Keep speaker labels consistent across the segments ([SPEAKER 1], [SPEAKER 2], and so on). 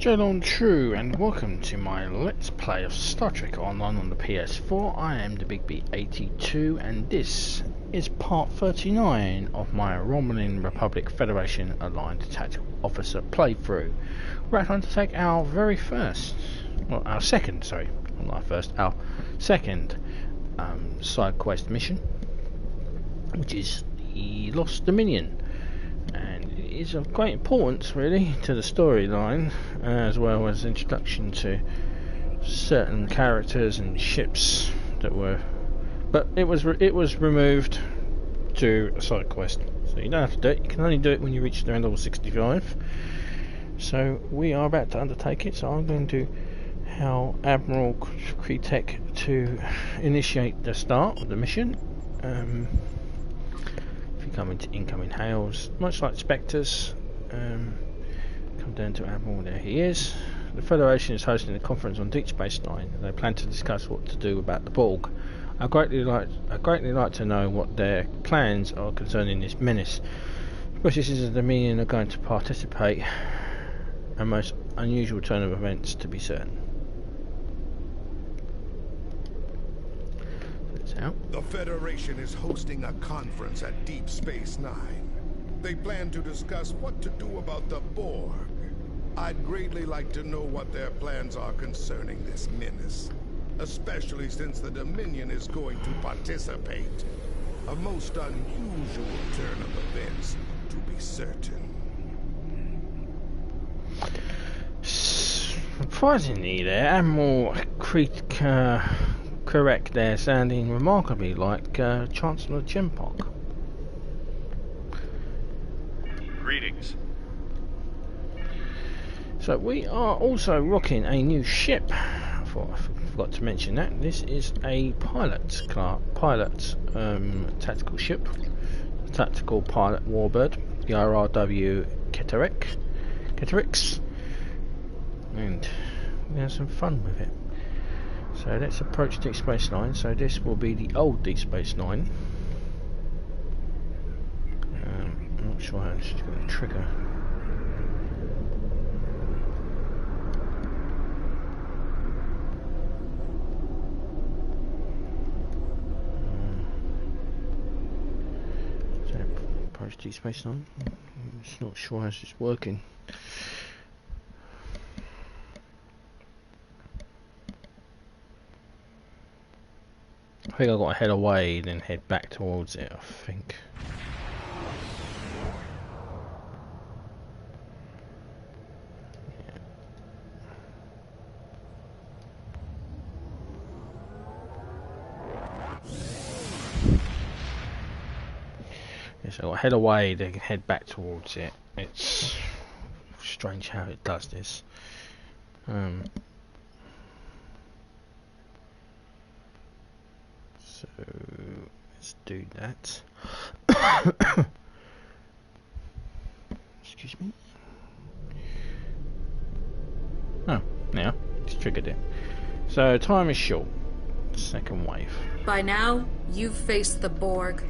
[SPEAKER 1] Hello true and welcome to my Let's Play of Star Trek Online on the PS4. I am the Big B82 and this is part 39 of my Romulan Republic Federation Aligned Tactical Officer playthrough. We're going to take our very first, well our second, sorry, not our first, our second side quest mission, which is the Lost Dominion. And it is of great importance really to the storyline, as well as introduction to certain characters and ships that were, but it was removed to a side quest, so you don't have to do it. You can only do it when you reach around level 65. So we are about to undertake it, so I'm going to tell Admiral Kretek to initiate the start of the mission. Come into incoming hails, much like Spectres. Come down to Admiral, there he is. The Federation is hosting a conference on Deep Space Nine. They plan to discuss what to do about the Borg. I'd greatly like to know what their plans are concerning this menace. Because this is the Dominion are going to participate. A most unusual turn of events, to be certain. Out.
[SPEAKER 2] The Federation is hosting a conference at Deep Space Nine. They plan to discuss what to do about the Borg. I'd greatly like to know what their plans are concerning this menace, especially since the Dominion is going to participate. A most unusual turn of events, to be certain.
[SPEAKER 1] Surprisingly there, Admiral correct there, sounding remarkably like Chancellor Chempok.
[SPEAKER 3] Greetings.
[SPEAKER 1] So we are also rocking a new ship. I forgot to mention that. This is a tactical ship, tactical pilot warbird, the RRW Keterix, and we have some fun with it. So let's approach Deep Space Nine. So this will be the old Deep Space Nine. I'm not sure how this is going to trigger. So approach Deep Space Nine. I'm just not sure how this is working. I think I've got to head away, then head back towards it, I think. Yes, I've got to head away, then head back towards it. It's strange how it does this. So let's do that. Excuse me. Oh, now it's triggered it. So time is short. Second wave.
[SPEAKER 4] By now, you've faced the Borg.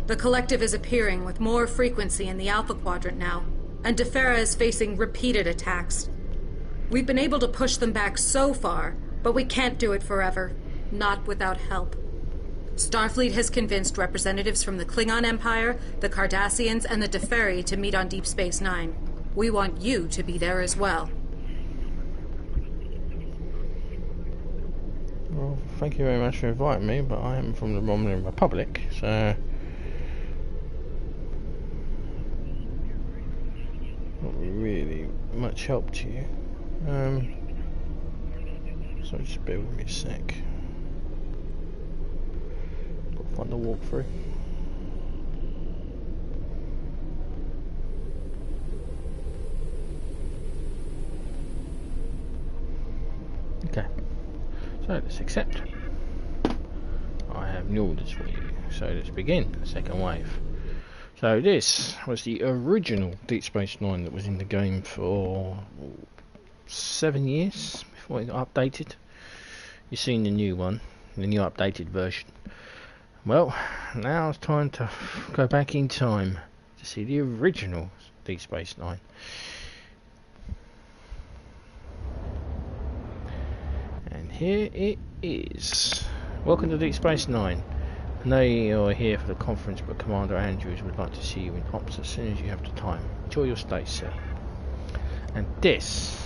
[SPEAKER 4] The Collective is appearing with more frequency in the Alpha Quadrant now, and Defera is facing repeated attacks. We've been able to push them back so far, but we can't do it forever. Not without help. Starfleet has convinced representatives from the Klingon Empire, the Cardassians, and the Deferi to meet on Deep Space Nine. We want you to be there as well.
[SPEAKER 1] Well, thank you very much for inviting me, but I am from the Romulan Republic, so not really much help to you. So just bear with me a sec. Find the walkthrough. Okay, so let's accept. I have new orders for you. So let's begin the second wave. So this was the original Deep Space Nine that was in the game for 7 years before it got updated. You've seen the new one, the new updated version. Well, now it's time to go back in time to see the original Deep Space Nine. here it is. Welcome to Deep Space Nine. I know you're here for the conference, but Commander Andrews would like to see you in ops as soon as you have the time. Enjoy your stay, sir. And this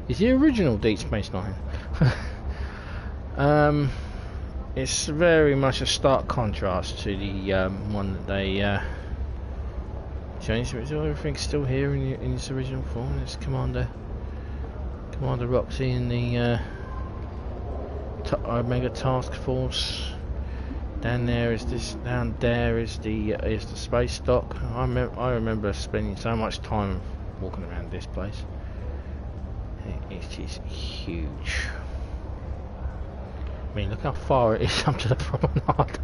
[SPEAKER 1] is the original Deep Space Nine. It's very much a stark contrast to the one that they changed. Is everything still here in its original form? There's Commander Roxy and the Omega Task Force. Down there is this. Down there is the space dock. I remember spending so much time walking around this place. It is huge. I mean, look how far it is up to the promenade.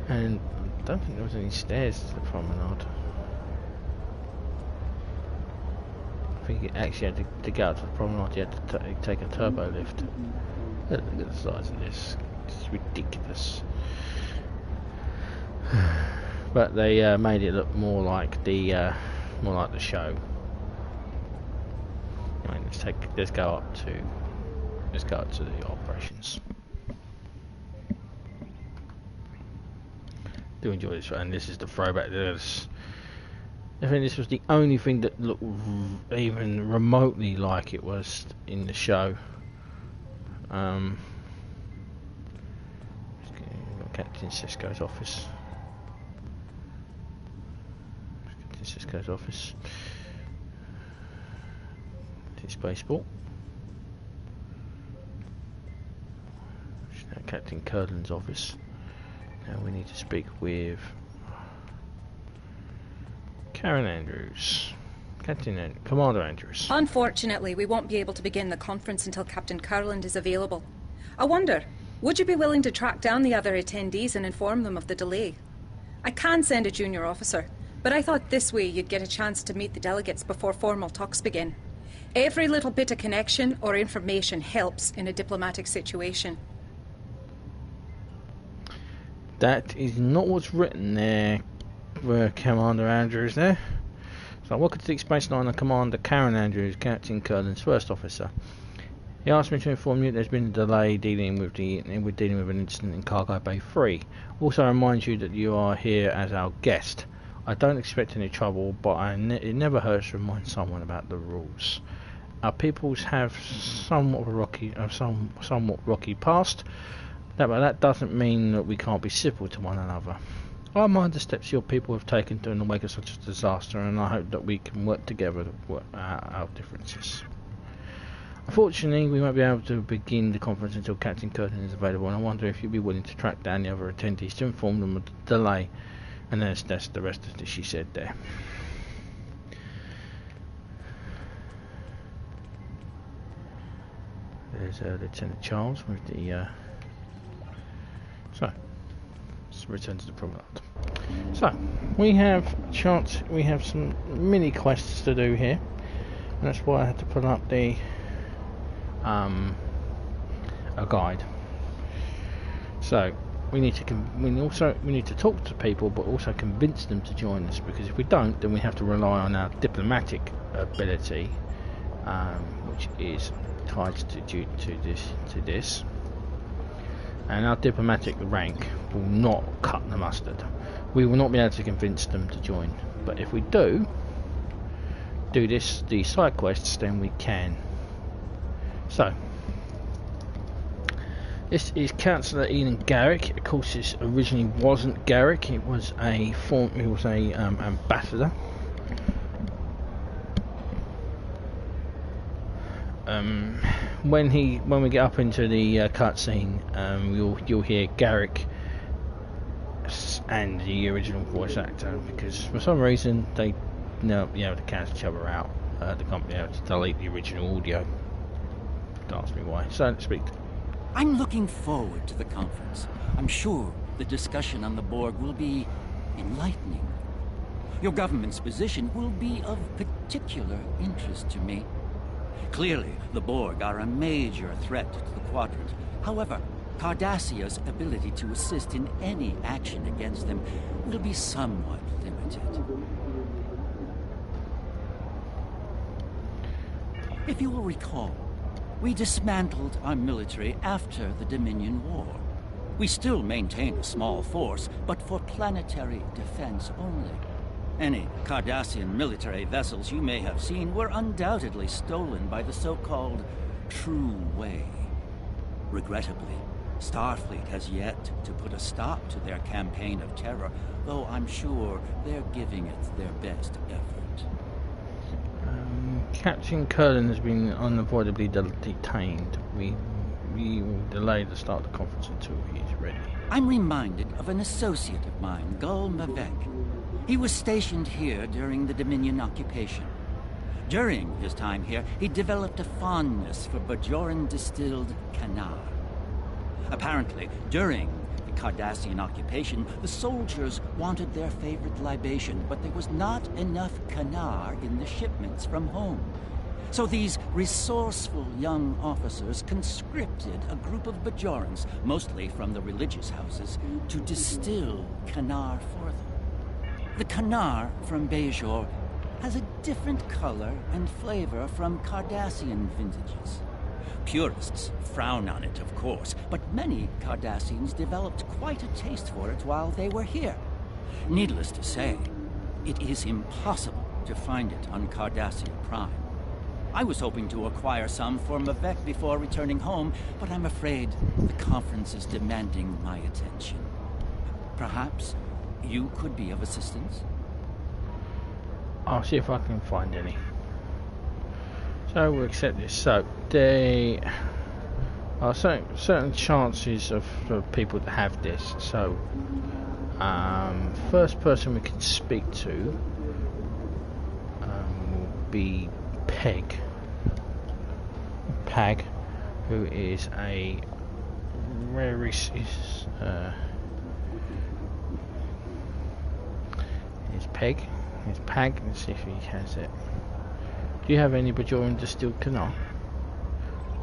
[SPEAKER 1] And I don't think there was any stairs to the promenade. I think it actually had to get out to the promenade. You had to take a turbo lift. Look at the size of this. It's ridiculous. But they made it look more like the show. I mean, let's go up to the operations. Do enjoy this, and this is the throwback. I think this was the only thing that looked even remotely like it was in the show. Captain Sisko's office. Captain Sisko's office. Spaceport. Now Captain Curlin's office. Now we need to speak with Karen Andrews. Commander Andrews.
[SPEAKER 5] Unfortunately, we won't be able to begin the conference until Captain Curland is available. I wonder, would you be willing to track down the other attendees and inform them of the delay? I can send a junior officer, but I thought this way you'd get a chance to meet the delegates before formal talks begin. Every little bit of connection or information helps in a diplomatic situation.
[SPEAKER 1] That is not what's written there, Commander Andrews there. So welcome to Deep Space Nine, and Commander Karen Andrews, Captain Curlin's first officer. He asked me to inform you there's been a delay dealing with an incident in Cargo Bay 3. Also remind you that you are here as our guest. I don't expect any trouble, but it never hurts to remind someone about the rules. Our peoples have somewhat rocky past, but that doesn't mean that we can't be civil to one another. I mind the steps your people have taken during the wake of such a disaster, and I hope that we can work together to work out our differences. Unfortunately, we won't be able to begin the conference until Captain Curtin is available, and I wonder if you'd be willing to track down the other attendees to inform them of the delay. And that's the rest of what she said there. There's Lieutenant Charles with the. So, let's return to the promenade. So, we have some mini quests to do here, and that's why I had to put up a guide. So. We need to talk to people, but also convince them to join us. Because if we don't, then we have to rely on our diplomatic ability, which is tied to this. And our diplomatic rank will not cut the mustard. We will not be able to convince them to join. But if we do these side quests, then we can. So. This is Councillor Ian Garrick. Of course, this originally wasn't Garrick. It was a ambassador. When we get up into the cutscene, you'll hear Garrick and the original voice actor, because for some reason they not be able to cancel each other out. They can't be able to delete the original audio. Don't ask me why. So to speak.
[SPEAKER 6] I'm looking forward to the conference. I'm sure the discussion on the Borg will be enlightening. Your government's position will be of particular interest to me. Clearly, the Borg are a major threat to the Quadrant. However, Cardassia's ability to assist in any action against them will be somewhat limited. If you will recall, we dismantled our military after the Dominion War. We still maintain a small force, but for planetary defense only. Any Cardassian military vessels you may have seen were undoubtedly stolen by the so-called True Way. Regrettably, Starfleet has yet to put a stop to their campaign of terror, though I'm sure they're giving it their best effort.
[SPEAKER 1] Captain Curlin has been unavoidably detained. We will delay the start of the conference until he is ready.
[SPEAKER 6] I'm reminded of an associate of mine, Gul Mavek. He was stationed here during the Dominion occupation. During his time here, he developed a fondness for Bajoran distilled Kanar. Apparently, during the Cardassian occupation, the soldiers wanted their favorite libation, but there was not enough Kanar in the shipments from home. So these resourceful young officers conscripted a group of Bajorans, mostly from the religious houses, to distill Kanar for them. The Kanar from Bajor has a different color and flavor from Cardassian vintages. Purists frown on it, of course, but many Cardassians developed quite a taste for it while they were here. Needless to say, it is impossible to find it on Cardassia Prime. I was hoping to acquire some for Mavek before returning home, but I'm afraid the conference is demanding my attention. Perhaps you could be of assistance?
[SPEAKER 1] I'll see if I can find any. So we'll accept this. So there are certain chances of for people to have this. So first person we can speak to will be Peg, who is a is Peg. It's Peg. Let's see if he has it. Do you have any Bajoran distilled Kanar?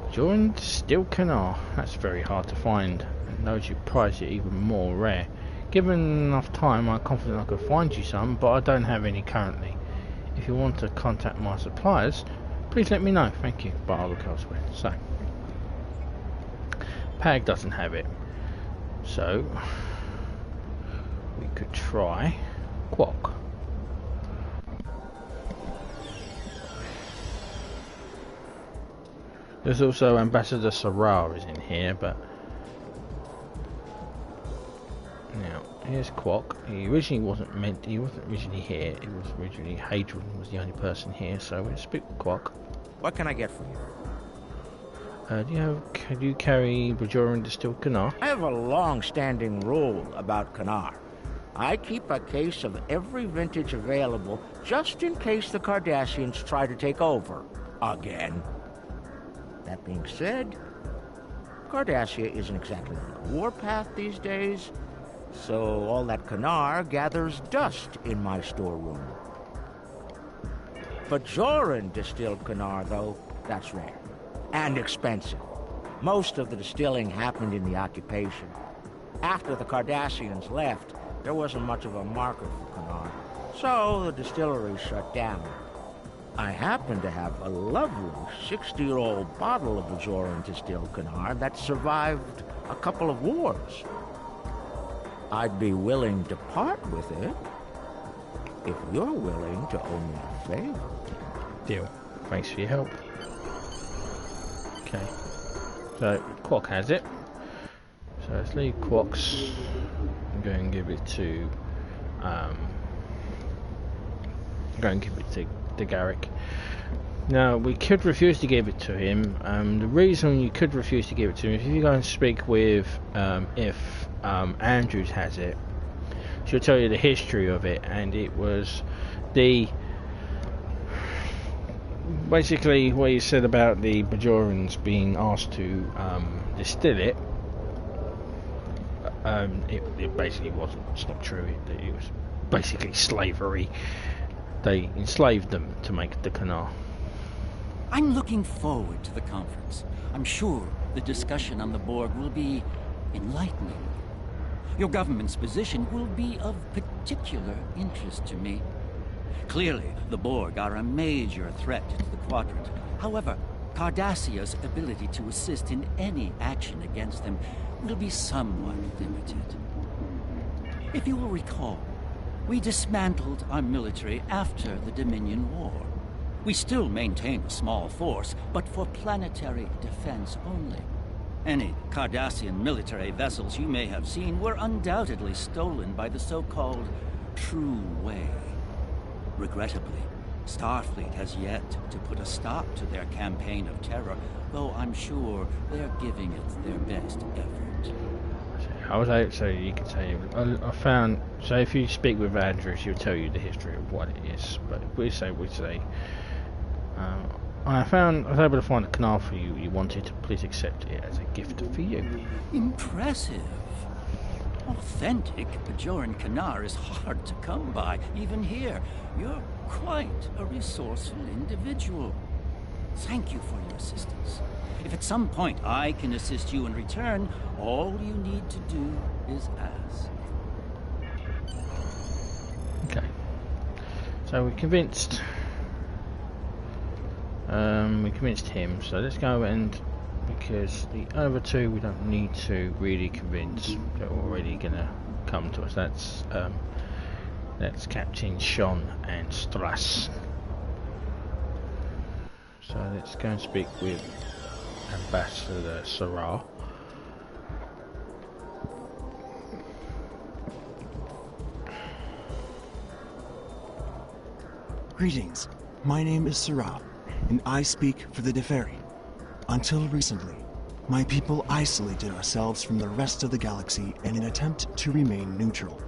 [SPEAKER 1] Bajoran distilled Kanar. That's very hard to find. And those who prize it even more rare. Given enough time, I'm confident I could find you some, but I don't have any currently. If you want to contact my suppliers, please let me know. Thank you. But I'll look elsewhere. So, Peg doesn't have it. So, we could try Quark. There's also Ambassador Sarar is in here, but now here's Quark. He wasn't originally here. It was originally Hadron was the only person here, so we'll speak with Quark.
[SPEAKER 7] What can I get for you?
[SPEAKER 1] Do you carry Bajoran distilled Kanar?
[SPEAKER 7] I have a long-standing rule about Kanar. I keep a case of every vintage available, just in case the Cardassians try to take over again. That being said, Cardassia isn't exactly on the warpath these days, so all that Kanar gathers dust in my storeroom. Bajoran distilled Kanar, though, that's rare. And expensive. Most of the distilling happened in the occupation. After the Cardassians left, there wasn't much of a market for Kanar, so the distillery shut down. I happen to have a lovely 60-year-old bottle of Bajoran distilled Kanar that survived a couple of wars. I'd be willing to part with it if you're willing to owe me a favor.
[SPEAKER 1] Deal. Thanks for your help. Okay. So, Quark has it. So let's leave Quark's and go and give it to Garrick. Now we could refuse to give it to him. The reason you could refuse to give it to him is if you go and speak with if Andrews has it, she'll tell you the history of it, and it was basically what he said about the Bajorans being asked to distill it. It basically wasn't. It's not true. It was basically slavery. They enslaved them to make the Kanar.
[SPEAKER 6] I'm looking forward to the conference. I'm sure the discussion on the Borg will be enlightening. Your government's position will be of particular interest to me. Clearly, the Borg are a major threat to the Quadrant, However, Cardassia's ability to assist in any action against them will be somewhat limited. If you will recall, we dismantled our military after the Dominion War. We still maintain a small force, but for planetary defense only. Any Cardassian military vessels you may have seen were undoubtedly stolen by the so-called True Way. Regrettably, Starfleet has yet to put a stop to their campaign of terror, though I'm sure they're giving it their best effort.
[SPEAKER 1] I was out, so you can say I found. So if you speak with Andrew, she'll tell you the history of what it is. But we say. I was able to find a canal for you. You wanted. Please accept it as a gift for you.
[SPEAKER 6] Impressive. Authentic Bajoran Kanar is hard to come by, even here. You're quite a resourceful individual. Thank you for your assistance. If at some point I can assist you in return, all you need to do is ask.
[SPEAKER 1] Okay. So we convinced him. So let's go and, because the other two we don't need to really convince. They're already gonna come to us. That's Captain Sean and Strass. So let's go and speak with Ambassador Sarah.
[SPEAKER 8] Greetings. My name is Sarah, and I speak for the Deferi. Until recently, my people isolated ourselves from the rest of the galaxy in an attempt to remain neutral.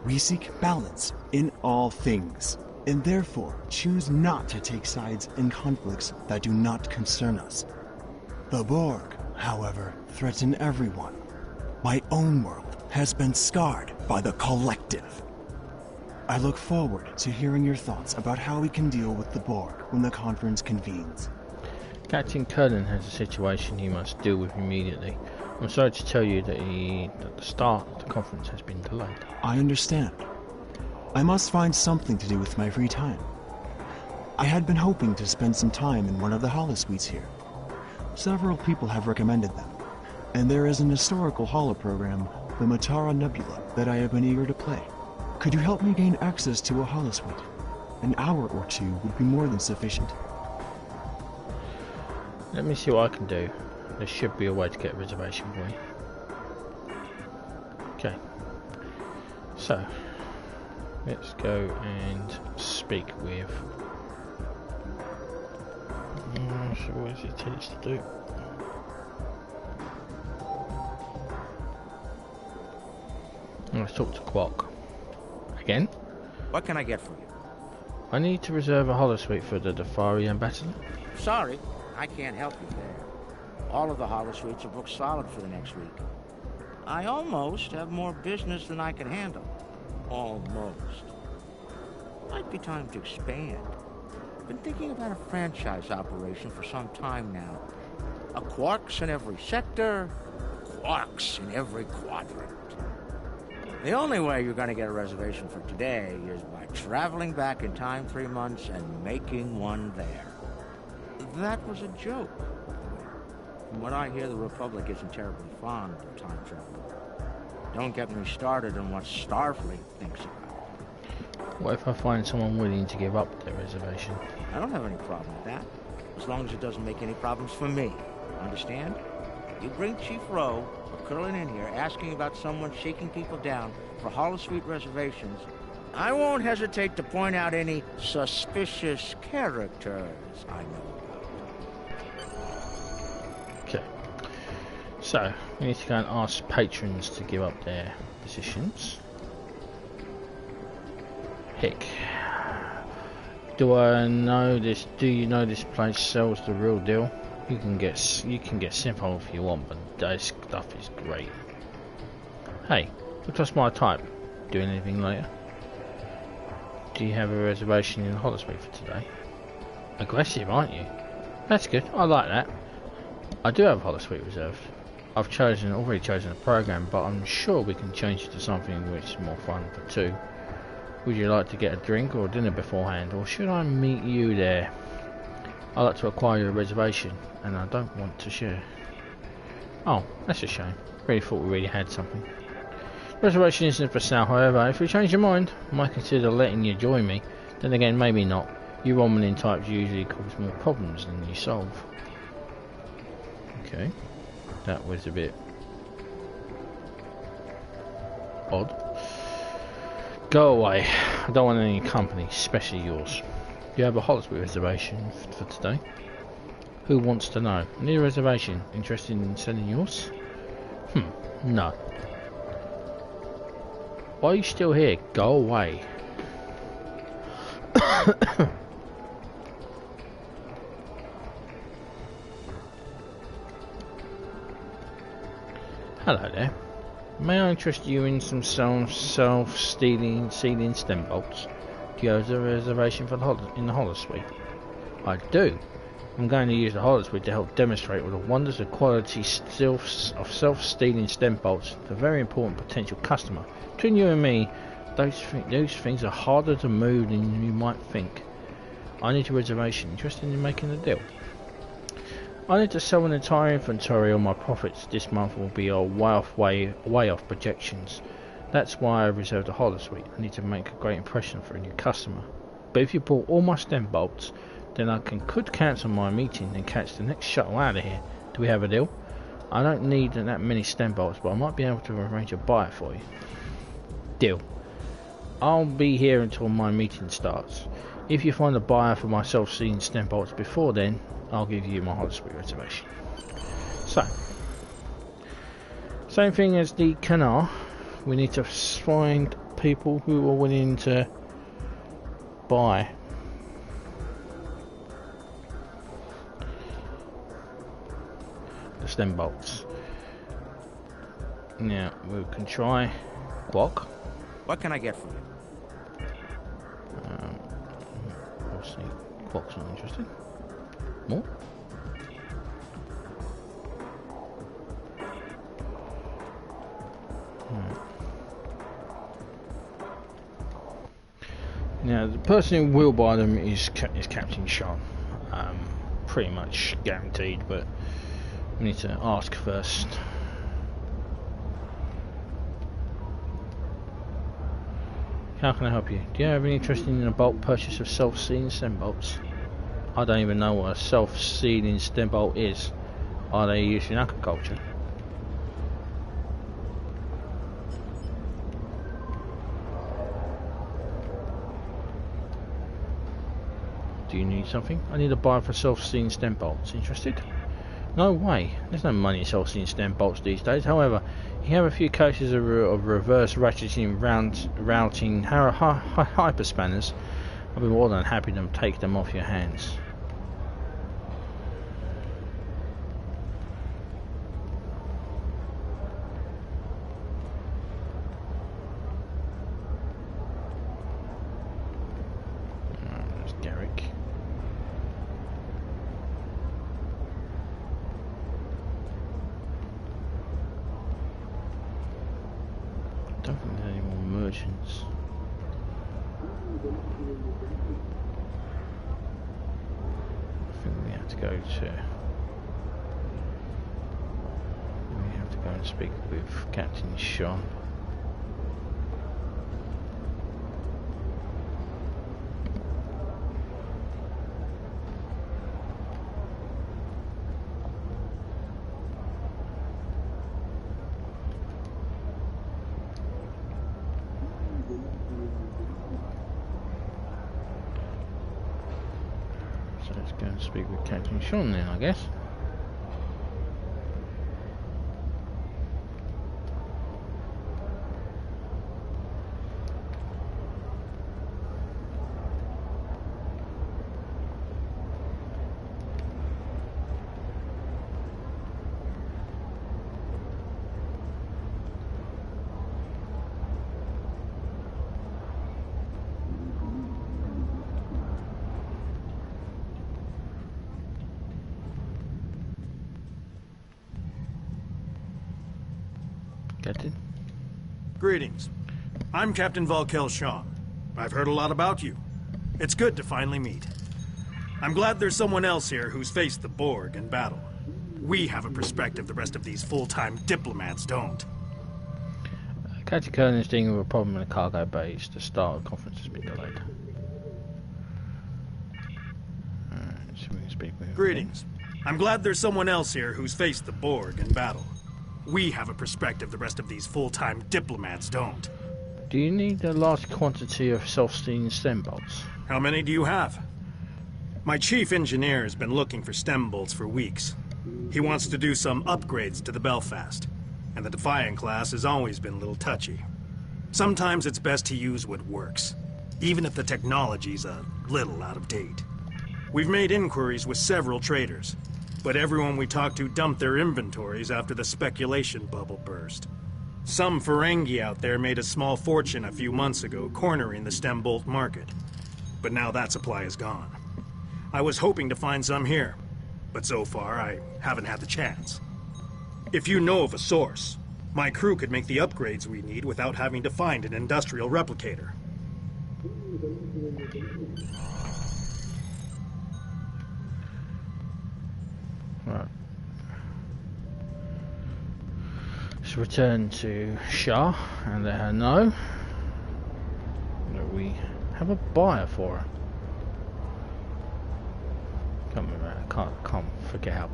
[SPEAKER 8] We seek balance in all things, and therefore choose not to take sides in conflicts that do not concern us. The Borg, however, threaten everyone. My own world has been scarred by the Collective. I look forward to hearing your thoughts about how we can deal with the Borg when the conference convenes.
[SPEAKER 1] Captain Cullen has a situation he must deal with immediately. I'm sorry to tell you that the start of the conference has been delayed.
[SPEAKER 8] I understand. I must find something to do with my free time. I had been hoping to spend some time in one of the holosuites here. Several people have recommended them, and there is an historical holoprogram, the Matara Nebula, that I have been eager to play. Could you help me gain access to a holosuite? An hour or two would be more than sufficient.
[SPEAKER 1] Let me see what I can do. There should be a way to get a reservation for you. Okay. So, let's go and speak with... so what does it tell us to do? Let's talk to Quark. Again?
[SPEAKER 7] What can I get for you?
[SPEAKER 1] I need to reserve a holosuite for the Defari ambassador.
[SPEAKER 7] Sorry, I can't help you there. All of the holosuites are booked solid for the next week. I almost have more business than I can handle. Almost. Might be time to expand. Been thinking about a franchise operation for some time now. A Quarks in every sector, Quarks in every quadrant. The only way you're going to get a reservation for today is by traveling back in time 3 months and making one there. That was a joke. From what I hear, the Republic isn't terribly fond of time travel. Don't get me started on what Starfleet thinks about it.
[SPEAKER 1] What if I find someone willing to give up their reservation?
[SPEAKER 7] I don't have any problem with that, as long as it doesn't make any problems for me. Understand? You bring Chief Rowe or Curlin in here asking about someone shaking people down for holosuite reservations, I won't hesitate to point out any suspicious characters I know about.
[SPEAKER 1] Okay. So, we need to go and ask patrons to give up their positions. Heck. Do I know this? Do you know this place sells the real deal? You can get simple if you want, but this stuff is great. Hey, look, that's my type. Doing anything later? Do you have a reservation in the holosuite for today? Aggressive, aren't you? That's good. I like that. I do have a holosuite reserved. I've already chosen a program, but I'm sure we can change it to something which is more fun for two. Would you like to get a drink or dinner beforehand, or should I meet you there? I'd like to acquire a reservation, and I don't want to share. Oh, that's a shame. Really thought we really had something. Reservation isn't for sale, however. If you change your mind, I might consider letting you join me. Then again, maybe not. You Romulan types usually cause more problems than you solve. Okay, that was a bit odd. Go away. I don't want any company, especially yours. You have a holiday reservation for today? Who wants to know? I need a reservation. Interested in selling yours? No. Why are you still here? Go away. Hello there. May I interest you in some self-stealing sealing stem bolts? Do you have a reservation for in the holosuite? I do. I'm going to use the holosuite to help demonstrate all the wonders of quality of self-stealing stem bolts to a very important potential customer. Between you and me, those things are harder to move than you might think. I need a reservation. Interested in making a deal? I need to sell an entire inventory, or my profits this month will be way off projections. That's why I reserved a holosuite. I need to make a great impression for a new customer. But if you bought all my stem bolts, then I could cancel my meeting and catch the next shuttle out of here. Do we have a deal? I don't need that many stem bolts, but I might be able to arrange a buyer for you. Deal. I'll be here until my meeting starts. If you find a buyer for my self-seeing stem bolts before then, I'll give you my holosuite reservation. So, same thing as the canal. We need to find people who are willing to buy. The stem bolts. Now we can try Borg.
[SPEAKER 7] What can I get from you?
[SPEAKER 1] Obviously, Borg's not interested. More? Now, the person who will buy them is Captain Sean. Pretty much guaranteed, but we need to ask first. How can I help you? Do you have any interest in a bulk purchase of self-sealing stem bolts? I don't even know what a self-sealing stem bolt is. Are they used in agriculture? Do you need something? I need a buyer for self-sealing stem bolts. Interested? No way. There's no money in self-sealing stem bolts these days. However, you have a few cases of reverse ratcheting routing hyperspanners. I'll be more than happy to take them off your hands. There's Garrick. I don't think there's any more merchants. I think we have to go and speak with Captain Sean. So let's go and speak with Captain Sean then, I guess. Captain?
[SPEAKER 9] Greetings. I'm Captain Tal Shiars. I've heard a lot about you. It's good to finally meet. I'm glad there's someone else here who's faced the Borg in battle. We have a perspective the rest of these full-time diplomats don't.
[SPEAKER 1] Captain Kern is dealing with a problem in the cargo bays. The start of the conference has been delayed. So we can speak with him.
[SPEAKER 9] Greetings. I'm glad there's someone else here who's faced the Borg in battle. We have a perspective the rest of these full-time diplomats don't.
[SPEAKER 1] Do you need a large quantity of self-stealing stem bolts?
[SPEAKER 9] How many do you have? My chief engineer has been looking for stem bolts for weeks. He wants to do some upgrades to the Belfast, and the Defiant class has always been a little touchy. Sometimes it's best to use what works, even if the technology's a little out of date. We've made inquiries with several traders, but everyone we talked to dumped their inventories after the speculation bubble burst. Some Ferengi out there made a small fortune a few months ago cornering the stem bolt market, but now that supply is gone. I was hoping to find some here, but so far I haven't had the chance. If you know of a source, my crew could make the upgrades we need without having to find an industrial replicator.
[SPEAKER 1] Right. Let's return to Shah and let her know that we have a buyer for her. Can't forget how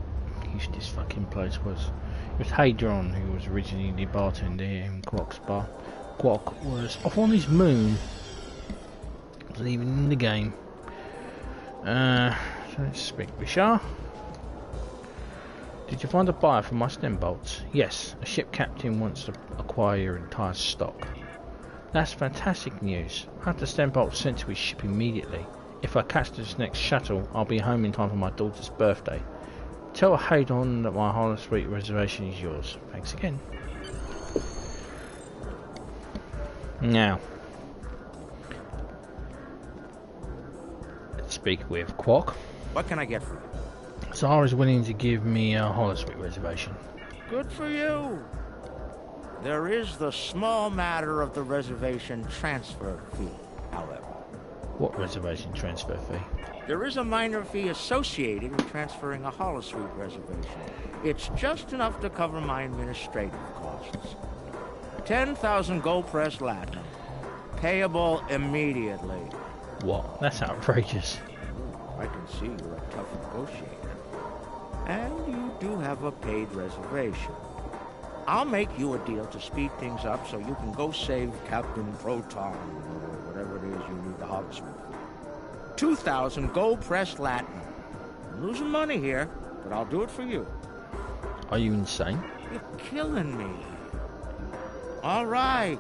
[SPEAKER 1] huge this fucking place was. It was Hadron who was originally the bartender here in Quark's bar. Quark was off on his moon. Wasn't even in the game. So let's speak with Shah. Did you find a buyer for my stem bolts? Yes, a ship captain wants to acquire your entire stock. That's fantastic news. I have the stem bolts sent to his ship immediately. If I catch this next shuttle, I'll be home in time for my daughter's birthday. Tell Hadron that my Hollow Suite reservation is yours. Thanks again. Now, let's speak with Quark.
[SPEAKER 7] What can I get for you?
[SPEAKER 1] Zara's willing to give me a Hollow Suite reservation.
[SPEAKER 7] Good for you. There is the small matter of the reservation transfer fee, however.
[SPEAKER 1] What reservation transfer fee?
[SPEAKER 7] There is a minor fee associated with transferring a Hollow Suite reservation. It's just enough to cover my administrative costs. 10,000 gold press latinum. Payable immediately.
[SPEAKER 1] What? That's outrageous.
[SPEAKER 7] I can see you're a tough negotiator. And you do have a paid reservation. I'll make you a deal to speed things up so you can go save Captain Proton, or whatever it is you need the Hollow Suite for. 2,000 gold pressed latinum. I'm losing money here, but I'll do it for you.
[SPEAKER 1] Are you insane?
[SPEAKER 7] You're killing me. All right.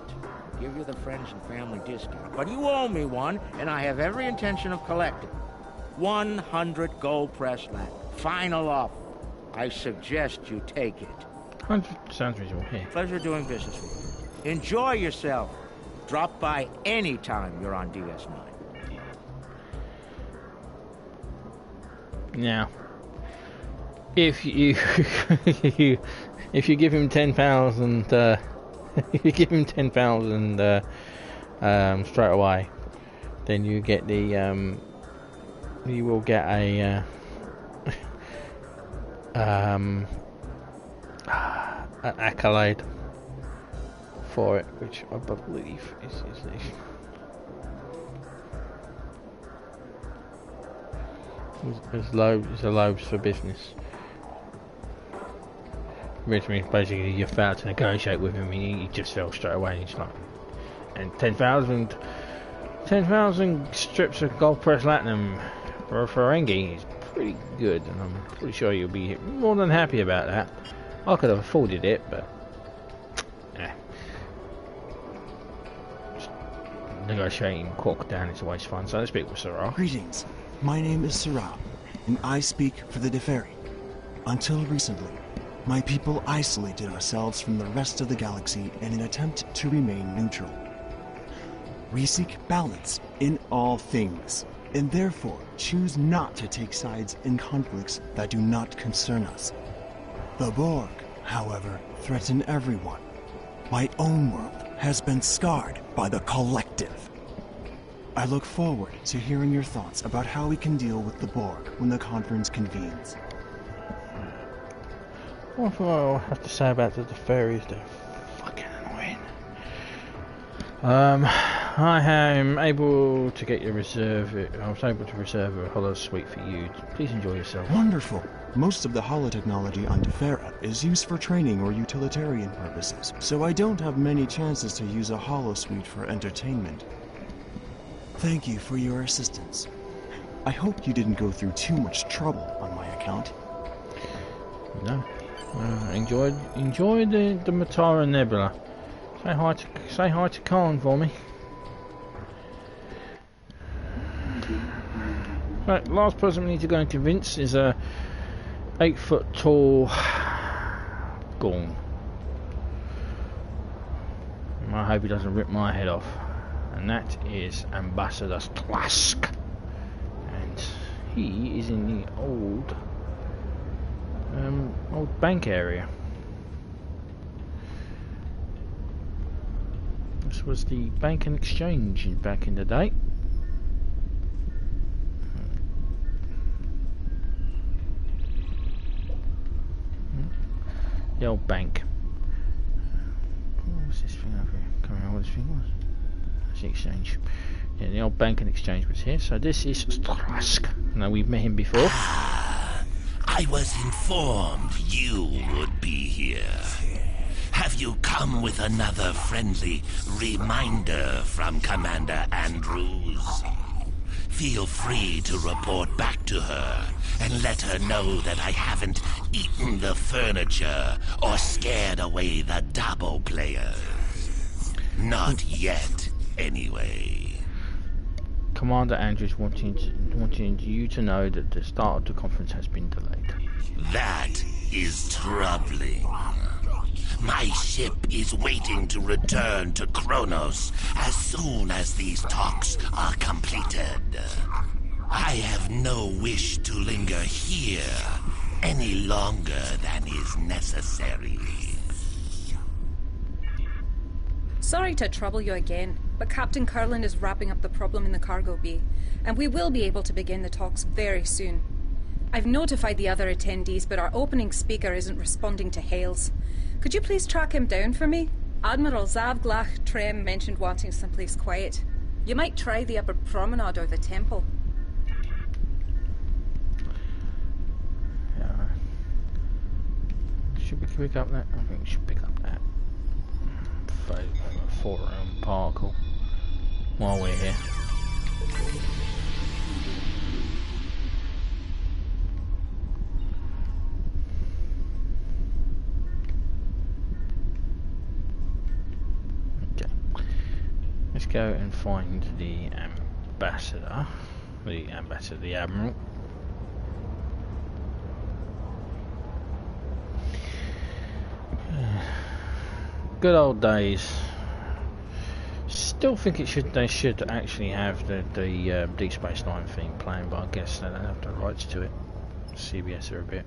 [SPEAKER 7] I'll give you the friends and family discount, but you owe me one, and I have every intention of collecting. 100 gold pressed latinum. Final offer. I suggest you take it.
[SPEAKER 1] 100 sounds reasonable. Here.
[SPEAKER 7] Pleasure doing business with you. Enjoy yourself. Drop by any time you're on DS9.
[SPEAKER 1] Now, if you if you give him 10,000, if you give him 10,000 straight away, then you get the you will get a an accolade for it, which I believe is there's loads for business. Which means basically you failed to negotiate with him, he just fell straight away. And he's like, and 10,000 strips of gold pressed platinum for a Ferengi is pretty good, and I'm pretty sure you'll be more than happy about that. I could have afforded it, but just negotiating Quark down is always fun. So let's speak with Sarah.
[SPEAKER 8] Greetings. My name is Sarah, and I speak for the Deferi. Until recently, my people isolated ourselves from the rest of the galaxy in an attempt to remain neutral. We seek balance in all things, and therefore choose not to take sides in conflicts that do not concern us. The Borg, however, threaten everyone. My own world has been scarred by the Collective. I look forward to hearing your thoughts about how we can deal with the Borg when the conference convenes.
[SPEAKER 1] What I have to say about the fairies, they're fucking annoying. I am able to get your reserve. I was able to reserve a holo suite for you. Please enjoy yourself.
[SPEAKER 8] Wonderful. Most of the holotechnology on Defera is used for training or utilitarian purposes, so I don't have many chances to use a holosuite for entertainment. Thank you for your assistance. I hope you didn't go through too much trouble on my account.
[SPEAKER 1] No. Enjoy the Matara Nebula. Say hi to Khan for me. Right, last person we need to go and convince is a 8-foot tall Gorn. I hope he doesn't rip my head off. And that is Ambassador Tlask. And he is in the old bank area. This was the Bank and Exchange back in the day. The old bank. What's this thing over here? Can't remember what this thing was. It's the exchange. Yeah, the old Bank and Exchange was here. So this is Trask. Now we've met him before.
[SPEAKER 10] I was informed you would be here. Have you come with another friendly reminder from Commander Andrews? Feel free to report back to her and let her know that I haven't eaten the furniture or scared away the Dabo players. Not yet, anyway.
[SPEAKER 1] Commander Andrews wanting you to know that the start of the conference has been delayed.
[SPEAKER 10] That is troubling. My ship is waiting to return to Kronos as soon as these talks are completed. I have no wish to linger here any longer than is necessary.
[SPEAKER 5] Sorry to trouble you again, but Captain Kurland is wrapping up the problem in the cargo bay, and we will be able to begin the talks very soon. I've notified the other attendees, but our opening speaker isn't responding to hails. Could you please track him down for me? Admiral Zavglach Trem mentioned wanting someplace quiet. You might try the upper promenade or the temple.
[SPEAKER 1] Yeah. Should we pick up that? I think we should pick up that four-room particle while we're here. Let's go and find the ambassador, the admiral. Good old days. Still think they should actually have the Deep Space Nine theme playing, but I guess they don't have the rights to it. CBS are a bit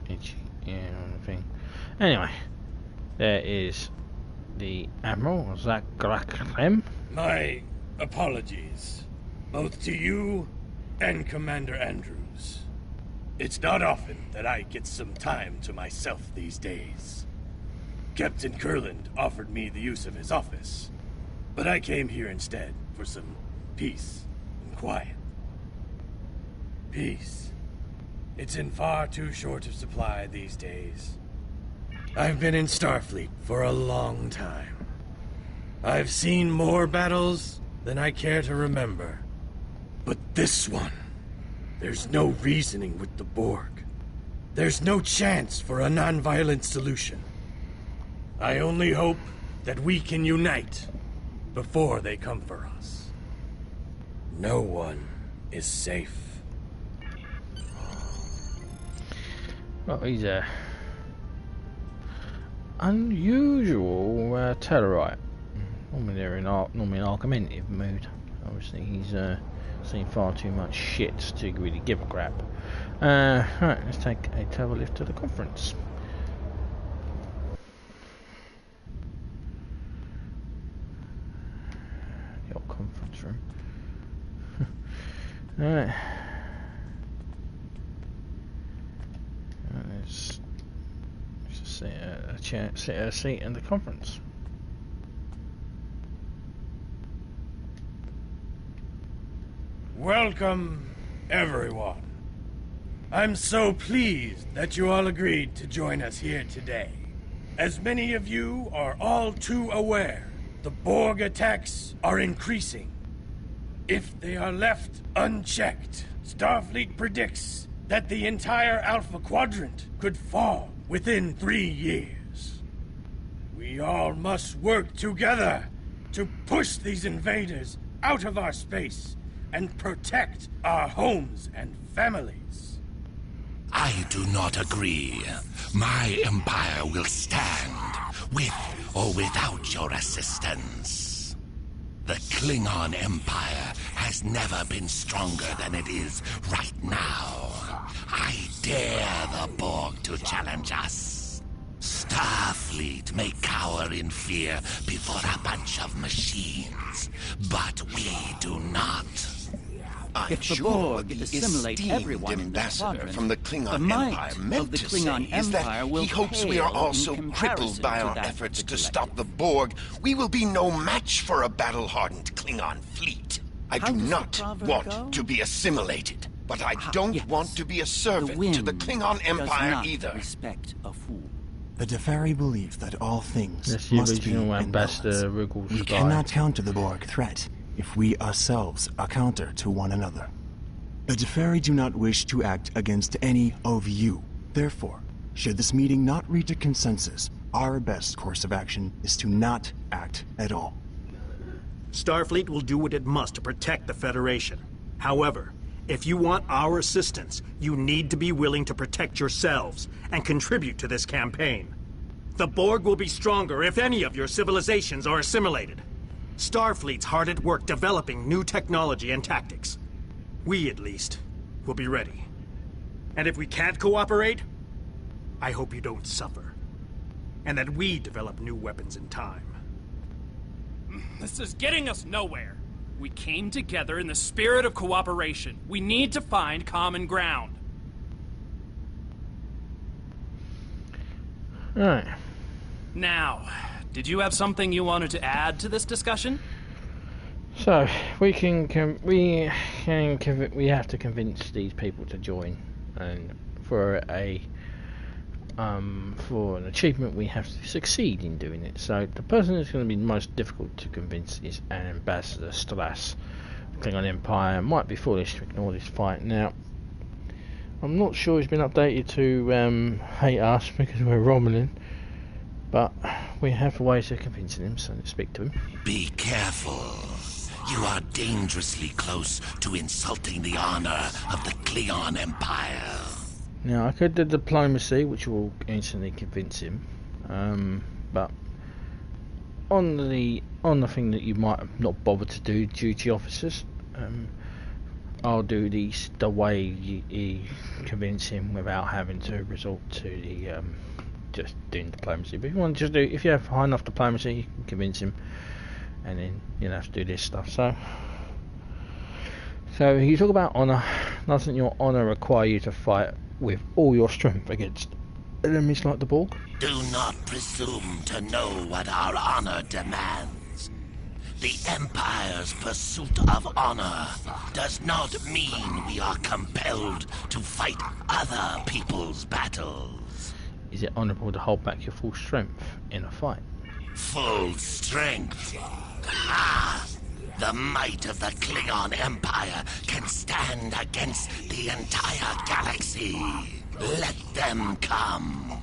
[SPEAKER 1] itchy, yeah, on the thing. Anyway, there is the Admiral, Zavglach.
[SPEAKER 11] My apologies, both to you and Commander Andrews. It's not often that I get some time to myself these days. Captain Kurland offered me the use of his office, but I came here instead for some peace and quiet. Peace. It's in far too short of supply these days. I've been in Starfleet for a long time. I've seen more battles than I care to remember. But this one, there's no reasoning with the Borg. There's no chance for a non-violent solution. I only hope that we can unite before they come for us. No one is safe.
[SPEAKER 1] Well, he's a unusual Tellarite. Normally they're in an argumentative mood. Obviously he's seen far too much shit to really give a crap. Right, let's take a turbo lift to the conference. The old Alright. Let's sit a seat in the conference.
[SPEAKER 11] Welcome, everyone. I'm so pleased that you all agreed to join us here today. As many of you are all too aware, the Borg attacks are increasing. If they are left unchecked, Starfleet predicts that the entire Alpha Quadrant could fall within 3 years. We all must work together to push these invaders out of our space and protect our homes and families.
[SPEAKER 10] I do not agree. My empire will stand, with or without your assistance. The Klingon Empire has never been stronger than it is right now. I dare the Borg to challenge us. Starfleet may cower in fear before a bunch of machines, but we do not.
[SPEAKER 6] If the Borg assimilate everyone in this quadrant,
[SPEAKER 12] from the Klingon
[SPEAKER 6] the might
[SPEAKER 12] Empire meant
[SPEAKER 6] of the
[SPEAKER 12] to
[SPEAKER 6] Klingon
[SPEAKER 12] say is that
[SPEAKER 6] Empire will
[SPEAKER 12] he hopes we are
[SPEAKER 6] pale
[SPEAKER 12] also
[SPEAKER 6] in
[SPEAKER 12] crippled by
[SPEAKER 6] comparison
[SPEAKER 12] our
[SPEAKER 6] to that
[SPEAKER 12] efforts
[SPEAKER 6] of the
[SPEAKER 12] to stop the Borg. We will be no match for a battle-hardened Klingon fleet. I
[SPEAKER 6] How
[SPEAKER 12] do
[SPEAKER 6] does the
[SPEAKER 12] not
[SPEAKER 6] proverb
[SPEAKER 12] want
[SPEAKER 6] go?
[SPEAKER 12] to be assimilated, but I don't
[SPEAKER 6] yes.
[SPEAKER 12] want to be a
[SPEAKER 6] The
[SPEAKER 12] servant
[SPEAKER 6] wind
[SPEAKER 12] to the Klingon
[SPEAKER 6] does
[SPEAKER 12] Empire
[SPEAKER 6] not
[SPEAKER 12] either.
[SPEAKER 6] respect a fool.
[SPEAKER 8] The Deferi believe that all things
[SPEAKER 1] That's the
[SPEAKER 8] must be in
[SPEAKER 1] original Ambassador
[SPEAKER 8] balance.
[SPEAKER 1] Ruggles
[SPEAKER 8] We
[SPEAKER 1] guy.
[SPEAKER 8] cannot counter the Borg threat if we ourselves are counter to one another. The Deferi do not wish to act against any of you. Therefore, should this meeting not reach a consensus, our best course of action is to not act at all.
[SPEAKER 9] Starfleet will do what it must to protect the Federation. However, if you want our assistance, you need to be willing to protect yourselves and contribute to this campaign. The Borg will be stronger if any of your civilizations are assimilated. Starfleet's hard at work developing new technology and tactics. We, at least, will be ready. And if we can't cooperate, I hope you don't suffer. And that we develop new weapons in time.
[SPEAKER 13] This is getting us nowhere. We came together in the spirit of cooperation. We need to find common ground.
[SPEAKER 1] Alright.
[SPEAKER 13] Now, did you have something you wanted to add to this discussion?
[SPEAKER 1] So we have to convince these people to join, and for an achievement we have to succeed in doing it. So the person who's going to be most difficult to convince is an Ambassador Strass. Klingon Empire might be foolish to ignore this fight. Now, I'm not sure he's been updated to hate us because we're Romulan, but we have ways of convincing him, so let's speak to him.
[SPEAKER 10] Be careful. You are dangerously close to insulting the honor of the Klingon Empire.
[SPEAKER 1] Now, I could do diplomacy, which will instantly convince him, but on the thing that you might have not bothered to do, duty officers, I'll do the way you convince him without having to resort to the just doing diplomacy. But if you want to just if you have high enough diplomacy, you can convince him, and then you'll have to do this stuff. So you talk about honor. Doesn't your honor require you to fight with all your strength against enemies like the Borg?
[SPEAKER 10] Do not presume to know what our honor demands. The Empire's pursuit of honor does not mean we are compelled to fight other people's battles.
[SPEAKER 1] Is it honorable to hold back your full strength in a fight?
[SPEAKER 10] Full strength? Ha! The might of the Klingon Empire can stand against the entire galaxy. Let them come.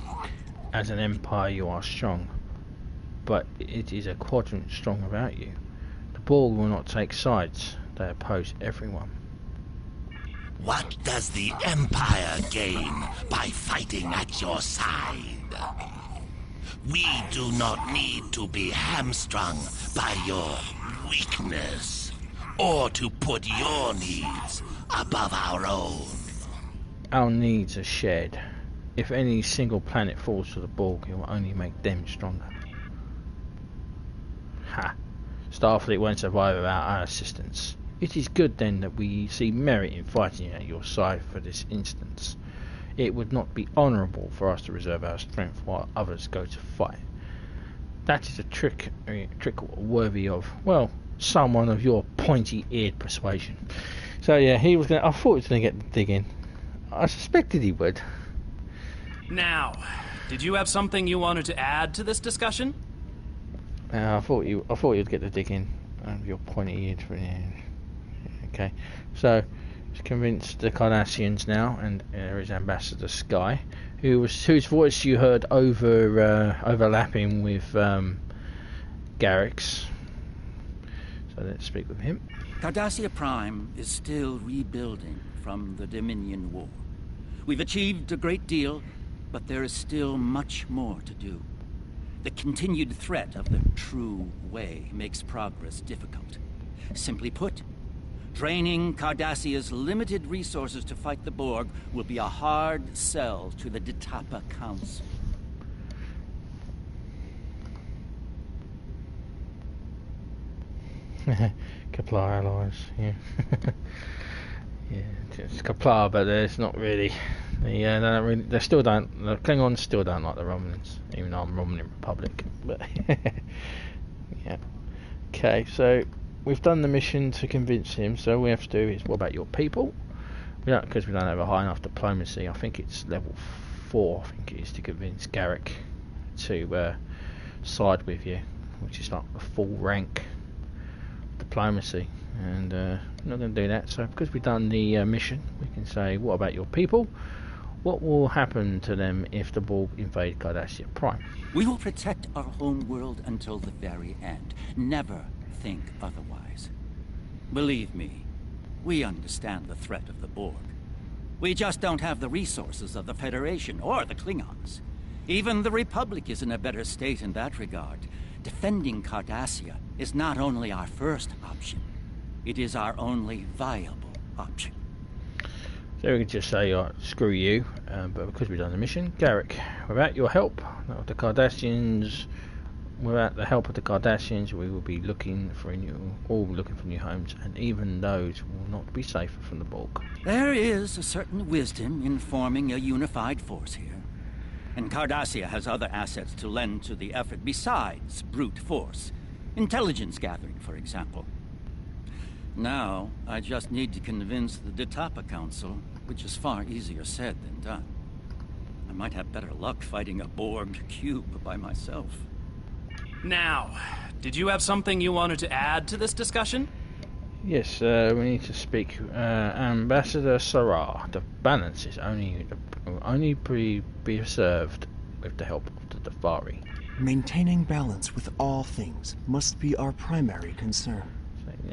[SPEAKER 1] As an empire you are strong, but it is a quadrant strong without you. The Borg will not take sides, they oppose everyone.
[SPEAKER 10] What does the Empire gain by fighting at your side? We do not need to be hamstrung by your weakness, or to put your needs above our own.
[SPEAKER 1] Our needs are shared. If any single planet falls to the Borg, it will only make them stronger. Ha! Starfleet won't survive without our assistance. It is good then that we see merit in fighting at your side for this instance. It would not be honourable for us to reserve our strength while others go to fight. That is a trick worthy of, well, someone of your pointy-eared persuasion. So yeah, I thought he was going to get the dig in. I suspected he would.
[SPEAKER 13] Now, did you have something you wanted to add to this discussion?
[SPEAKER 1] I thought you'd get the dig in. Your pointy-eared. Okay, so he's convinced the Cardassians now, and there is Ambassador Sky, whose voice you heard overlapping with Garrick's. So let's speak with him.
[SPEAKER 6] Cardassia Prime is still rebuilding from the Dominion War. We've achieved a great deal, but there is still much more to do. The continued threat of the True Way makes progress difficult. Simply put, draining Cardassia's limited resources to fight the Borg will be a hard sell to the Detapa Council.
[SPEAKER 1] Kaplar allies, yeah. Yeah, it's Kaplar, but it's not really. The Klingons still don't like the Romulans, even though I'm Romulan Republic. But yeah. Okay, so we've done the mission to convince him. So all we have to do is, what about your people? Because we don't have a high enough diplomacy. I think it's level 4. I think it is to convince Garrick to side with you, which is like the full rank diplomacy. And we're not going to do that. So because we've done the mission, we can say, what about your people? What will happen to them if the Borg invade Cardassia Prime?
[SPEAKER 6] We will protect our home world until the very end. Never think otherwise. Believe me, we understand the threat of the Borg. We just don't have the resources of the Federation or the Klingons. Even the Republic is in a better state in that regard. Defending Cardassia is not only our first option, it is our only viable option.
[SPEAKER 1] So we can just say, screw you, but because we've done the mission, Garrick, without your help, without the help of the Cardassians, we will be looking for new homes, and even those will not be safer from the Borg.
[SPEAKER 6] There is a certain wisdom in forming a unified force here, and Cardassia has other assets to lend to the effort besides brute force, intelligence gathering, for example. Now, I just need to convince the Detapa Council, which is far easier said than done. I might have better luck fighting a Borg cube by myself.
[SPEAKER 13] Now, did you have something you wanted to add to this discussion?
[SPEAKER 1] Yes, we need to speak. Ambassador Sarah, the balance is only be preserved with the help of the Defari.
[SPEAKER 8] Maintaining balance with all things must be our primary concern.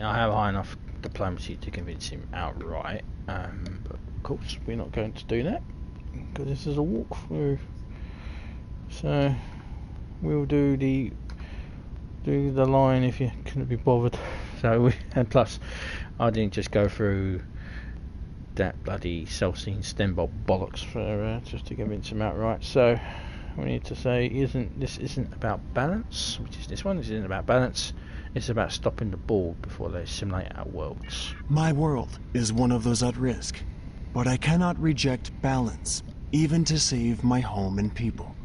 [SPEAKER 1] I have high enough diplomacy to convince him outright, but of course we're not going to do that because this is a walkthrough. So we'll do the line if you couldn't be bothered. So and plus, I didn't just go through that bloody Celcine Stembol bollocks for just to convince him outright. So we need to say, this isn't about balance, which is this one. This isn't about balance. It's about stopping the Borg before they assimilate our worlds.
[SPEAKER 8] My world is one of those at risk, but I cannot reject balance, even to save my home and people.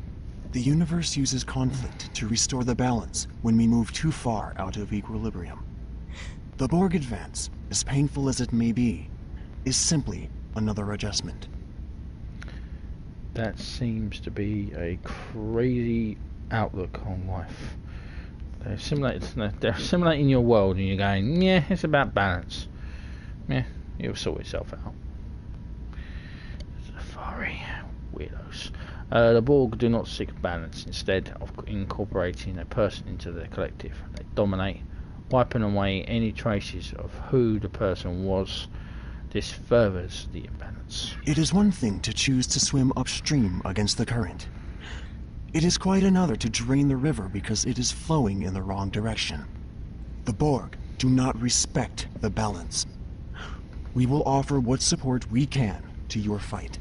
[SPEAKER 8] The universe uses conflict to restore the balance when we move too far out of equilibrium. The Borg advance, as painful as it may be, is simply another adjustment.
[SPEAKER 1] That seems to be a crazy outlook on life. They're assimilating your world and you're going, yeah, it's about balance. Yeah, it'll sort itself out. Safari weirdos. The Borg do not seek balance. Instead of incorporating a person into the collective, they dominate, wiping away any traces of who the person was. This furthers the imbalance.
[SPEAKER 8] It is one thing to choose to swim upstream against the current. It is quite another to drain the river because it is flowing in the wrong direction. The Borg do not respect the balance. We will offer what support we can to your fight.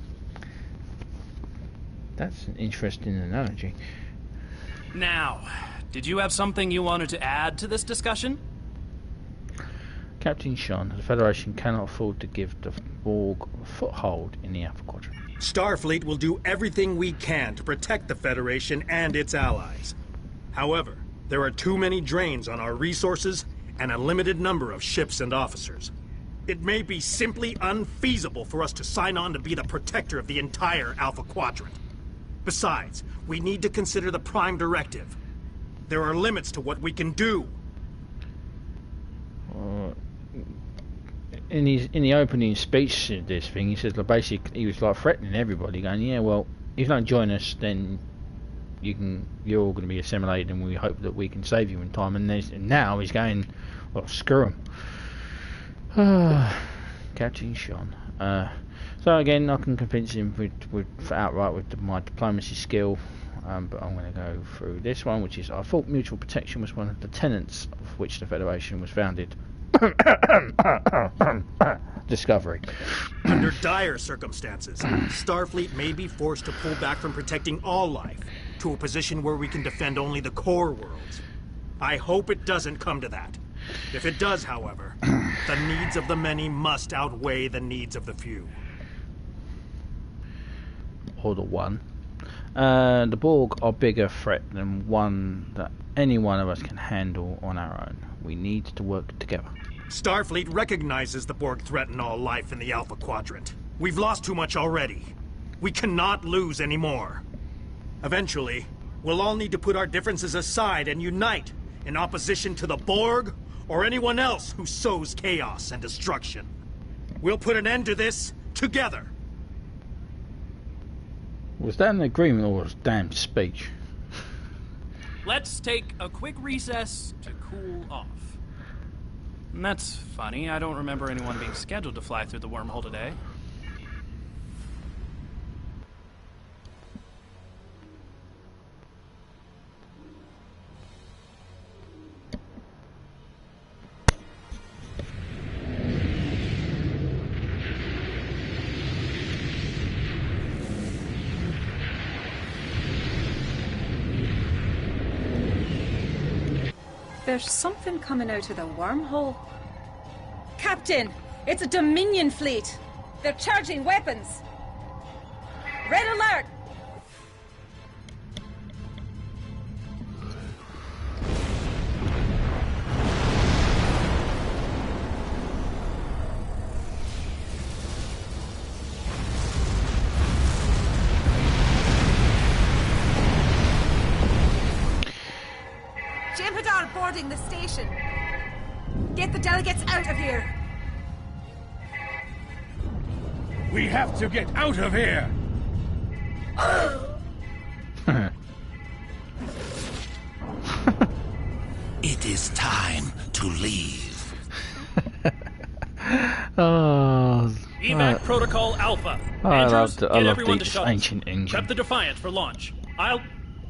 [SPEAKER 1] That's an interesting analogy.
[SPEAKER 13] Now, did you have something you wanted to add to this discussion?
[SPEAKER 1] Captain Sean, the Federation cannot afford to give the Borg a foothold in the Alpha Quadrant.
[SPEAKER 9] Starfleet will do everything we can to protect the Federation and its allies. However, there are too many drains on our resources and a limited number of ships and officers. It may be simply unfeasible for us to sign on to be the protector of the entire Alpha Quadrant. Besides, we need to consider the Prime Directive. There are limits to what we can do.
[SPEAKER 1] In the opening speech of this thing, he says, basically, he was like threatening everybody, going, "Yeah, well, if you don't join us, then you're all going to be assimilated, and we hope that we can save you in time." And now he's going, "Well, screw him." Captain Sean. So again, I can convince him outright with my diplomacy skill, but I'm going to go through this one, which is, I thought mutual protection was one of the tenets of which the Federation was founded. Discovery.
[SPEAKER 9] Under dire circumstances, Starfleet may be forced to pull back from protecting all life to a position where we can defend only the core worlds. I hope it doesn't come to that. If it does, however, the needs of the many must outweigh the needs of the few.
[SPEAKER 1] Or the one. The Borg are a bigger threat than one that any one of us can handle on our own. We need to work together.
[SPEAKER 9] Starfleet recognizes the Borg threaten all life in the Alpha Quadrant. We've lost too much already. We cannot lose anymore. Eventually, we'll all need to put our differences aside and unite in opposition to the Borg or anyone else who sows chaos and destruction. We'll put an end to this together.
[SPEAKER 1] Was that an agreement or was damn speech?
[SPEAKER 13] Let's take a quick recess to cool off. And that's funny. I don't remember anyone being scheduled to fly through the wormhole today.
[SPEAKER 5] There's something coming out of the wormhole. Captain! It's a Dominion fleet! They're charging weapons! Red alert!
[SPEAKER 14] Boarding the station. Get the delegates out of here.
[SPEAKER 11] We have to get out of here.
[SPEAKER 10] It is time to leave.
[SPEAKER 13] Evac Protocol Alpha.
[SPEAKER 1] I
[SPEAKER 13] Andrews,
[SPEAKER 1] love
[SPEAKER 13] get everyone to
[SPEAKER 1] this
[SPEAKER 13] shuttles.
[SPEAKER 1] ancient engine.
[SPEAKER 13] Prep the Defiant for launch. I'll...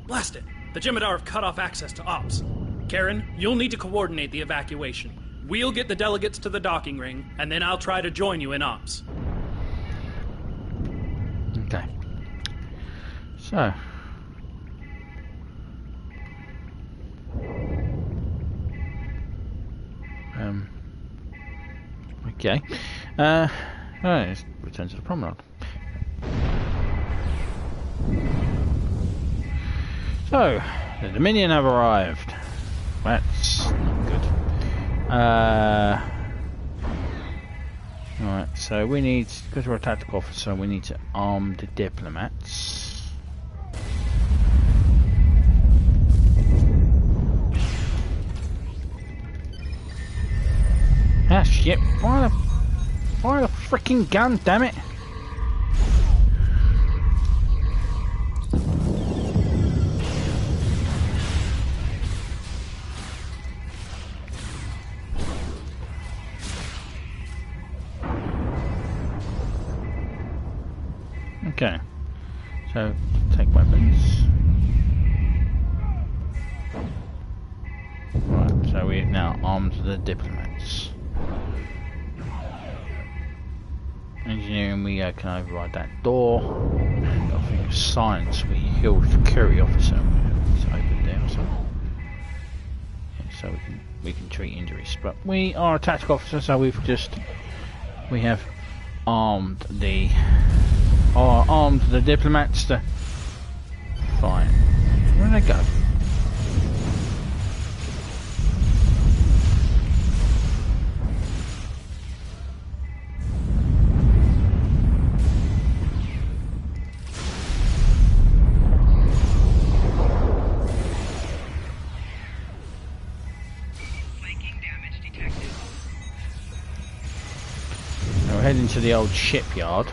[SPEAKER 13] blast it. The Jem'Hadar have cut off access to ops. Karen, you'll need to coordinate the evacuation. We'll get the delegates to the docking ring, and then I'll try to join you in ops.
[SPEAKER 1] Okay. So. Okay. Alright, let's return to the promenade. So, the Dominion have arrived. That's not good. Alright, so we need, because we're a tactical officer, we need to arm the diplomats. Ah shit, fire the freaking gun, damn it! Okay, so take weapons. Right, so we've now armed the diplomats. Engineering, we can override that door. I think science, we heal security officer. It's open there, so yeah, so we can we can treat injuries. But we are a tactical officer, so we have armed the diplomats to fight. Where'd they go? We're heading to the old shipyard.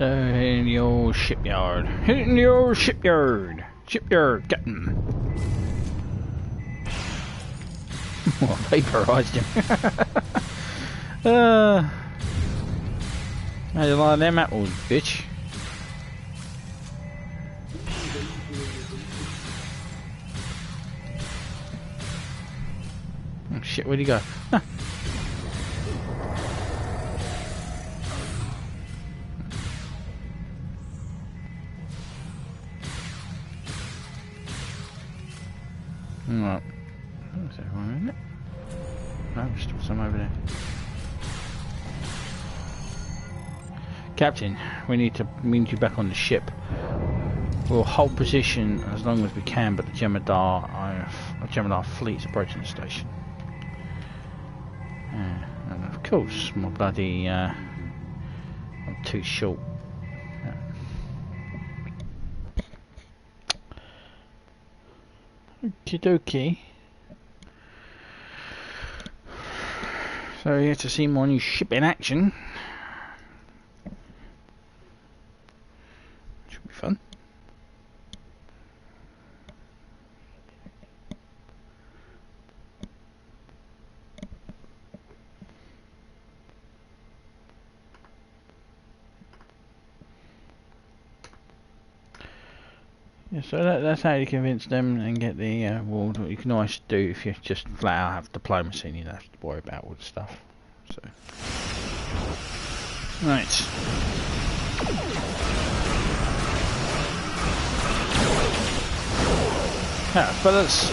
[SPEAKER 1] In the old shipyard. In the old shipyard. Shipyard, Captain. Well, vaporized him. Made a lot of them apples, bitch. Oh shit, where'd he go? Right. Is there one in it? No, there's still some over there. Captain, we need you back on the ship. We'll hold position as long as we can, but the Jem'Hadar fleet's approaching the station. And of course, my bloody I'm too short. Okie dokie. So here to see my new ship in action. Should be fun. Yeah, so that's how you convince them and get the award. What you can always do if you just flat out have diplomacy and you don't have to worry about all the stuff. So, right. Yeah, fellas.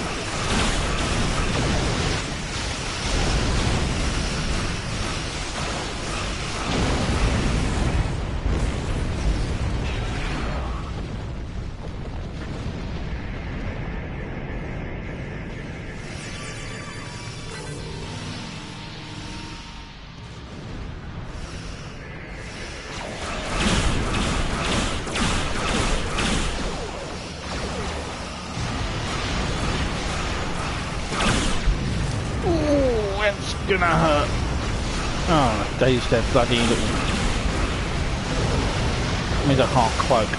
[SPEAKER 1] Gonna hurt. Oh, they used their bloody little. Means I can't cloak.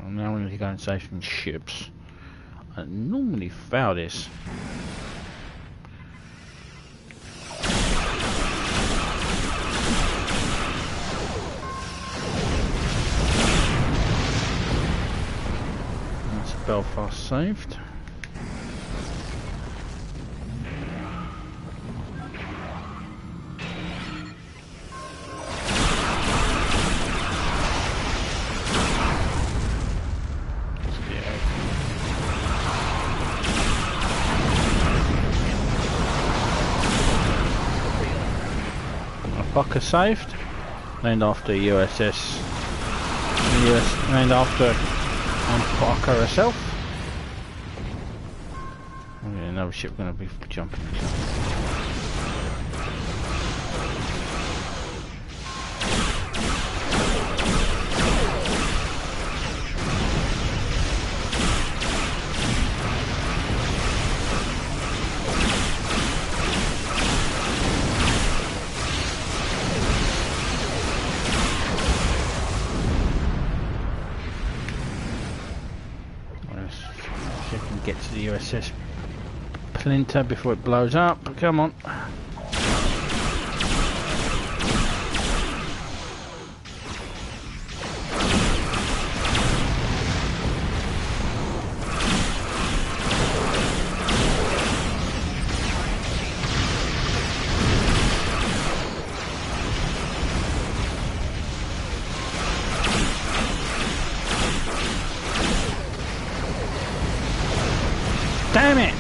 [SPEAKER 1] Now we need to go and save some ships. I normally fail this. That's Belfast saved. Bucker saved, named after USS, named after And Parker herself. Okay, another ship going to be jumping. Get to the USS Plinter before it blows up. Come on. Damn it!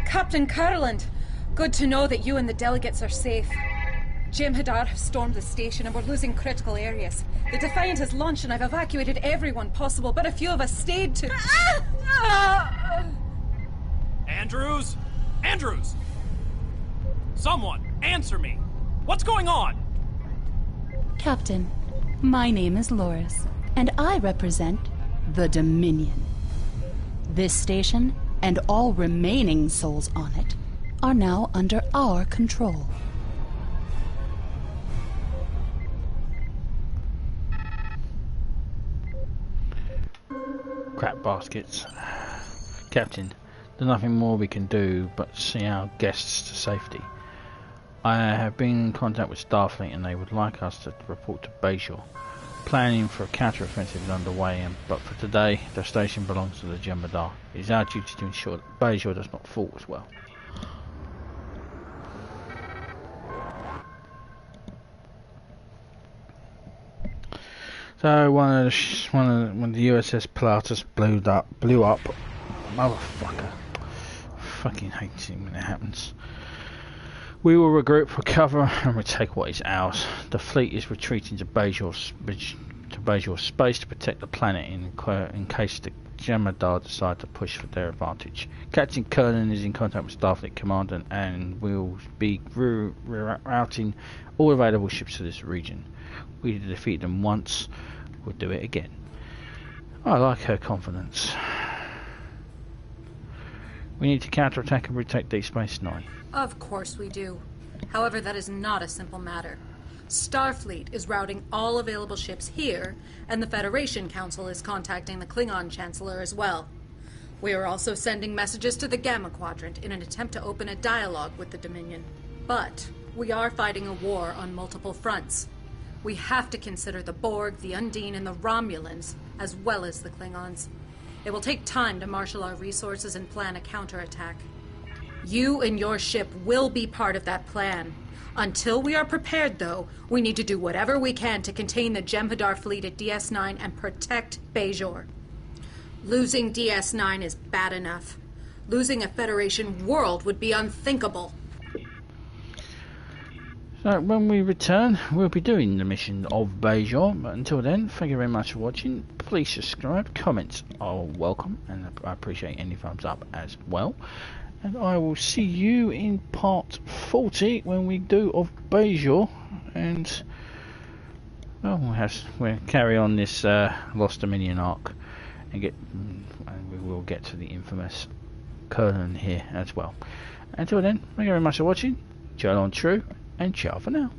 [SPEAKER 5] Captain Caroland, good to know that you and the delegates are safe. Jem'Hadar have stormed the station and we're losing critical areas. The Defiant has launched and I've evacuated everyone possible, but a few of us stayed to...
[SPEAKER 13] Andrews? Andrews! Someone, answer me! What's going on?
[SPEAKER 15] Captain, my name is Loris, and I represent the Dominion. This station, and all remaining souls on it, are now under our control.
[SPEAKER 1] Crap baskets. Captain, there's nothing more we can do but see our guests to safety. I have been in contact with Starfleet and they would like us to report to Bajor. Planning for a counter-offensive is underway, but for today, the station belongs to the Jem'Hadar. It is our duty to ensure that Bajor does not fall as well. So when the USS Pilatus blew up, motherfucker, fucking hate it when it happens. We will regroup, recover, and retake what is ours. The fleet is retreating to Bajor's space to protect the planet in case the Jem'Hadar decide to push for their advantage. Captain Kernan is in contact with Starfleet Command and will be routing all available ships to this region. We defeated them once, we'll do it again. I like her confidence. We need to counterattack and retake Deep Space Nine.
[SPEAKER 4] Of course we do. However, that is not a simple matter. Starfleet is routing all available ships here, and the Federation Council is contacting the Klingon Chancellor as well. We are also sending messages to the Gamma Quadrant in an attempt to open a dialogue with the Dominion. But we are fighting a war on multiple fronts. We have to consider the Borg, the Undine, and the Romulans, as well as the Klingons. It will take time to marshal our resources and plan a counterattack. You and your ship will be part of that plan. Until we are prepared, though, we need to do whatever we can to contain the Jem'Hadar fleet at DS9 and protect Bajor. Losing DS9 is bad enough. Losing a Federation world would be unthinkable.
[SPEAKER 1] So when we return, we'll be doing the mission of Bajor. But until then, thank you very much for watching. Please subscribe, comments are welcome, and I appreciate any thumbs up as well. And I will see you in part 40 when we do of Bajor, and we'll carry on this Lost Dominion arc and we will get to the infamous Kernan here as well. Until then, thank you very much for watching. Chill on true, and ciao for now.